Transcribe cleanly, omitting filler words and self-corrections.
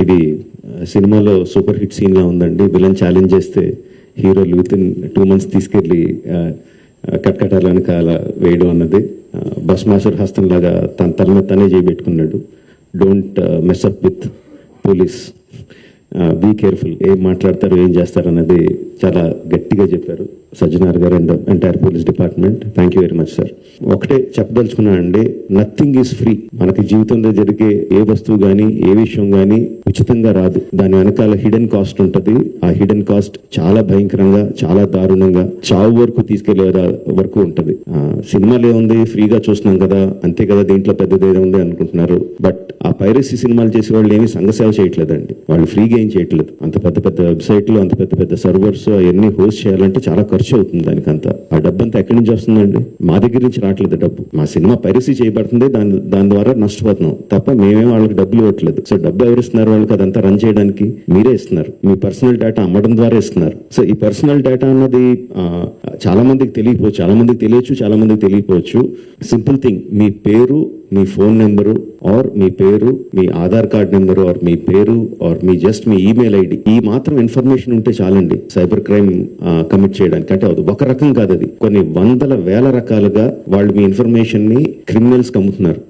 ఇది సినిమాలో super hit scene లా ఉందండి. విలన్ ఛాలెంజ్ చేస్తే హీరోలు విత్ ఇన్ 2 months తీసుకెళ్ళి కట్కటాల వెనకాల వేయడం అన్నది బస్ మాస్టర్ హస్తం లాగా తన తల మీద తనే చేయబెట్టుకున్నాడు. Don't mess up with police, be careful, ఏం మాట్లాడతారు ఏం చేస్తారు అన్నది చాలా గట్టిగా చెప్పారు సజ్జనార్ గారు and entire police department. Thank you very much sir. ఒకటే చెప్పదలుచుకున్నా అండి, నథింగ్ ఈజ్ ఫ్రీ. మనకి జీవితంలో జరిగే ఏ వస్తువు కానీ ఏ విషయం కానీ ఉచితంగా రాదు. దాని వెనకాల హిడెన్ కాస్ట్ ఉంటుంది. ఆ హిడెన్ కాస్ట్ చాలా భయంకరంగా, చాలా దారుణంగా, చావు వరకు తీసుకెళ్లే వరకు ఉంటుంది. సినిమాలు ఏముంది, ఫ్రీగా చూస్తున్నాం కదా, అంతే కదా, దీంట్లో పెద్దది ఏదో ఉంది అనుకుంటున్నారు. బట్ ఆ పైరసీ సినిమాలు చేసే వాళ్ళు ఏమి సంఘసేవ చేయట్లేదండి. వాళ్ళు ఫ్రీగా ఏం చేయట్లేదు. అంత పెద్ద పెద్ద వెబ్సైట్లు, అంత పెద్ద పెద్ద సర్వర్స్ అవన్నీ హోస్ట్ చేయాలంటే చాలా ఖర్చు అవుతుంది. దానికంతా ఆ డబ్బు అంతా ఎక్కడి నుంచి వస్తుందండి? మా దగ్గర నుంచి రావట్లేదు డబ్బు. మా సినిమా పైరసీ చేయబడుతుంది, దాని ద్వారా నష్టపోతున్నాం తప్ప మేమేం వాళ్ళకి డబ్బులు ఇవ్వట్లేదు. సో డబ్బు ఎవరు ఇస్తున్నారు? వాళ్ళకి అదంతా రన్ చేయడానికి మీరే ఇస్తున్నారు. మీ పర్సనల్ డేటా అమ్మడం ద్వారా ఇస్తున్నారు. సో ఈ పర్సనల్ డేటా అన్నది చాలా మందికి తెలియకపోవచ్చు, చాలా మందికి తెలియచ్చు, చాలా మందికి తెలియకపోవచ్చు. సింపుల్ థింగ్, మీ పేరు, మీ ఫోన్ నెంబరు ఆర్ మీ పేరు, మీ ఆధార్ కార్డ్ నెంబరు ఆర్ మీ పేరు ఆర్ మీ జస్ట్ మీ ఈమెయిల్ ఐడి, ఈ మాత్రం ఇన్ఫర్మేషన్ ఉంటే చాలండి సైబర్ క్రైమ్ కమిట్ చేయడానికి. అంటే అది ఒక రకం కాదు, అది కొన్ని వందల వేల రకాలుగా వాళ్ళు మీ ఇన్ఫర్మేషన్ ని క్రిమినల్స్ అమ్ముతున్నారు.